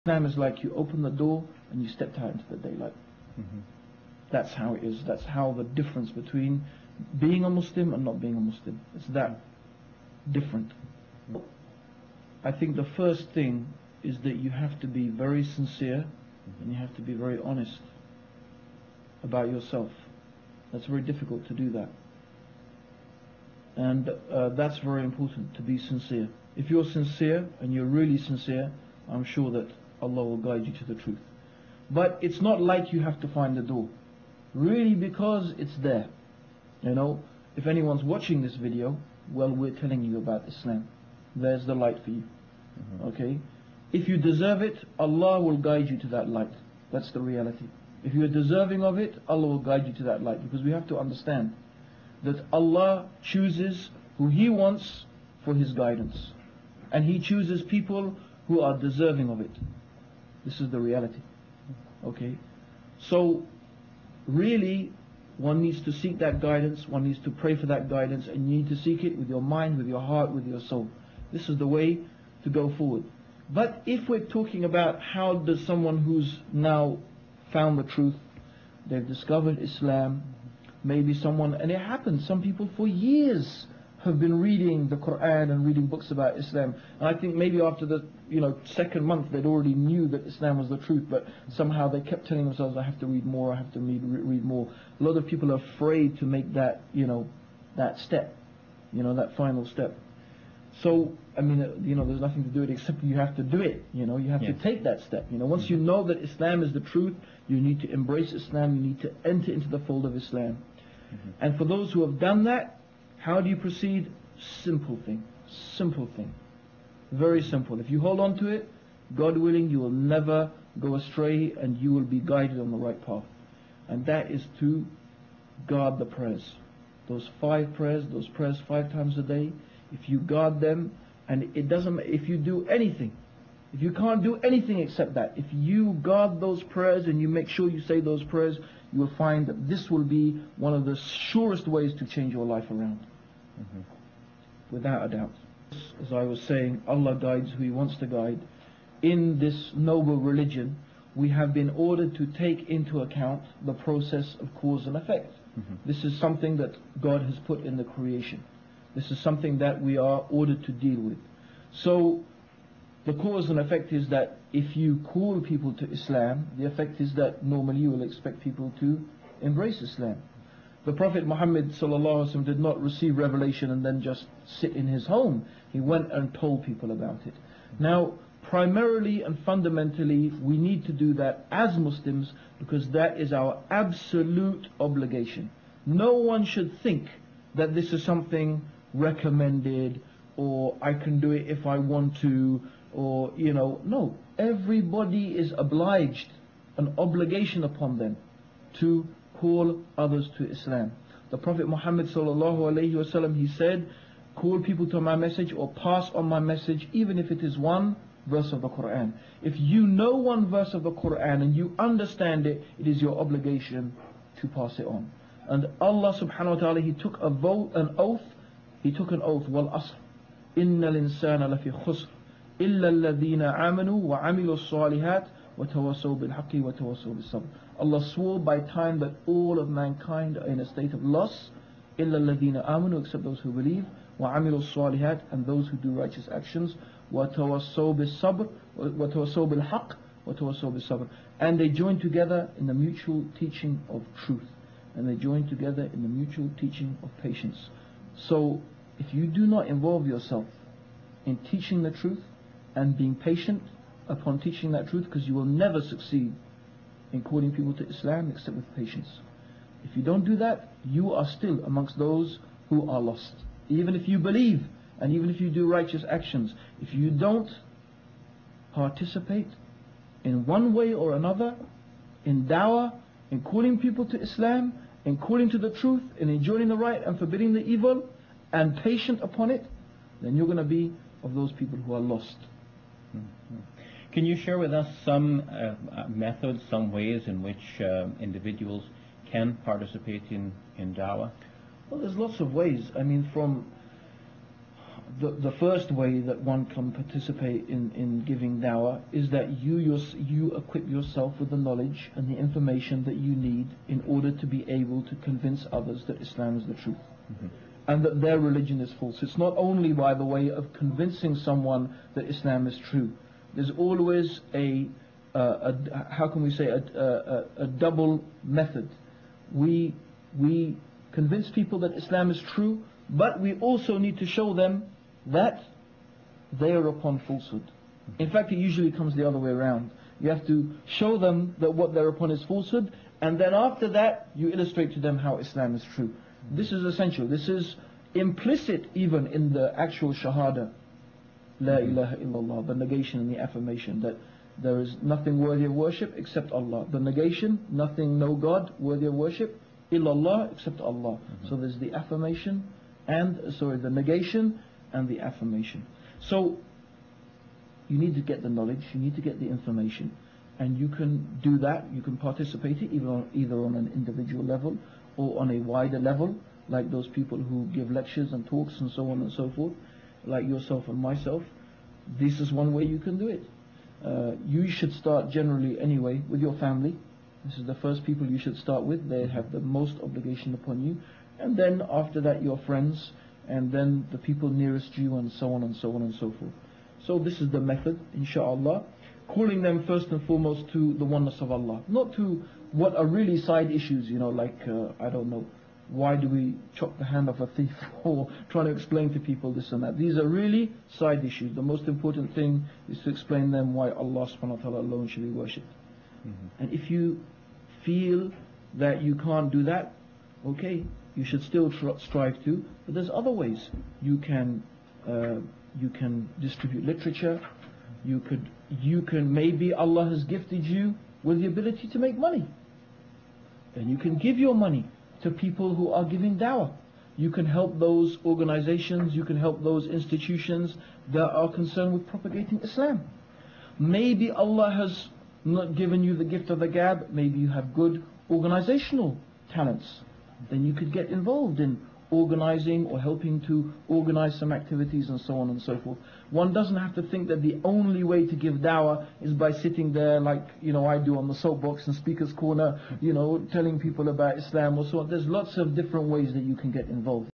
Islam is like you open the door and you stepped out into the daylight. That's how it is. That's how the difference between being a Muslim and not being a Muslim. It's that different. I think the first thing is that you have to be very sincere and you have to be very honest about yourself. That's very difficult to do that. And that's very important, to be sincere. If you're sincere and you're really sincere, I'm sure that Allah will guide you to the truth. But it's not like you have to find the door. Really, because it's there. You know, if anyone's watching this video, well, we're telling you about Islam. There's the light for you. Okay? If you deserve it, Allah will guide you to that light. That's the reality. If you are deserving of it, Allah will guide you to that light. Because we have to understand that Allah chooses who He wants for His guidance. And He chooses people who are deserving of it. This is the reality. Okay? So, really, one needs to seek that guidance, one needs to pray for that guidance, and you need to seek it with your mind, with your heart, with your soul. This is the way to go forward. But if we're talking about how does someone who's now found the truth, they've discovered Islam, maybe someone, and it happens, some people for years have been reading the Quran and reading books about Islam, and I think maybe after the second month they'd already knew that Islam was the truth, but somehow they kept telling themselves, I have to read more, I have to read more. A lot of people are afraid to make that that step, that final step. So I mean, there's nothing to do it except you have to do it. You have to take that step. Once you know that Islam is the truth, you need to embrace Islam, you need to enter into the fold of Islam. And for those who have done that, how do you proceed? Simple thing. Simple thing. Very simple. If you hold on to it, God willing, you will never go astray and you will be guided on the right path. And that is to guard the prayers. Those 5 prayers, those prayers 5 times a day, if you guard them, and it doesn't matter if you do anything, if you can't do anything except that, if you guard those prayers and you make sure you say those prayers, you will find that this will be one of the surest ways to change your life around. Without a doubt. As I was saying, Allah guides who He wants to guide. In this noble religion, we have been ordered to take into account the process of cause and effect. This is something that God has put in the creation. This is something that we are ordered to deal with. So, the cause and effect is that if you call people to Islam, the effect is that normally you will expect people to embrace Islam. The Prophet Muhammad ﷺ did not receive revelation and then just sit in his home. He went and told people about it. Now, primarily and fundamentally, we need to do that as Muslims because that is our absolute obligation. No one should think that this is something recommended or I can do it if I want to, or no. Everybody is obliged, an obligation upon them to call others to Islam. The Prophet Muhammad ﷺ, he said, call people to my message or pass on my message even if it is one verse of the Quran. If you know one verse of the Quran and you understand it, it is your obligation to pass it on. And Allah subhanahu wa ta'ala, He took an oath, wal asr, innal insana lafi khusr, illa alladhina amanu wa amilu salihat wa tawassaw bil haqqi wa tawassaw bis sabr. Allah swore by time that all of mankind are in a state of loss, illa alladhina amanu, except those who believe, wa amilu salihat, and those who do righteous actions, wa tawassaw bis sabr, wa tawassaw bil haqq, wa tawassaw bis sabr. And they join together in the mutual teaching of truth. And they join together in the mutual teaching of patience. So, if you do not involve yourself in teaching the truth and being patient upon teaching that truth, because you will never succeed in calling people to Islam except with patience. If you don't do that, you are still amongst those who are lost. Even if you believe and even if you do righteous actions, if you don't participate in one way or another in da'wah, in calling people to Islam, in calling to the truth, in enjoining the right and forbidding the evil, and patient upon it, then you're going to be of those people who are lost. Can you share with us some methods, some ways in which individuals can participate in da'wah? Well, there's lots of ways. I mean, from the first way that one can participate in giving dawah is that you equip yourself with the knowledge and the information that you need in order to be able to convince others that Islam is the truth. And that their religion is false. It's not only by the way of convincing someone that Islam is true. There's always how can we say, a double method. We convince people that Islam is true, but we also need to show them that they are upon falsehood. In fact, it usually comes the other way around. You have to show them that what they're upon is falsehood, and then after that you illustrate to them how Islam is true. This is essential. This is implicit even in the actual shahada, La ilaha illallah, the negation and the affirmation that there is nothing worthy of worship except Allah. The negation, nothing, no God worthy of worship, illallah, except Allah. So there's the affirmation and, the negation and the affirmation. So you need to get the knowledge, you need to get the information, and you can do that, you can participate it either on an individual level or on a wider level, like those people who give lectures and talks and so on and so forth, like yourself and myself. This is one way you can do it. You should start generally anyway with your family. This is the first people you should start with. They have the most obligation upon you. And then after that your friends, and then the people nearest you, and so on and so on and so forth. So this is the method, inshaAllah. Calling them first and foremost to the oneness of Allah. Not to what are really side issues, like, I don't know, why do we chop the hand off a thief, or trying to explain to people this and that. These are really side issues. The most important thing is to explain them why Allah subhanahu wa ta'ala alone should be worshipped. And if you feel that you can't do that, okay, you should still strive to, but there's other ways. You can distribute literature, you can, maybe Allah has gifted you with the ability to make money, and you can give your money to people who are giving dawah. You can help those organizations, you can help those institutions that are concerned with propagating Islam. Maybe Allah has not given you the gift of the gab, maybe you have good organizational talents. Then you could get involved in organizing or helping to organize some activities and so on and so forth. One doesn't have to think that the only way to give dawah is by sitting there like, I do on the soapbox and speaker's corner, telling people about Islam or so on. There's lots of different ways that you can get involved.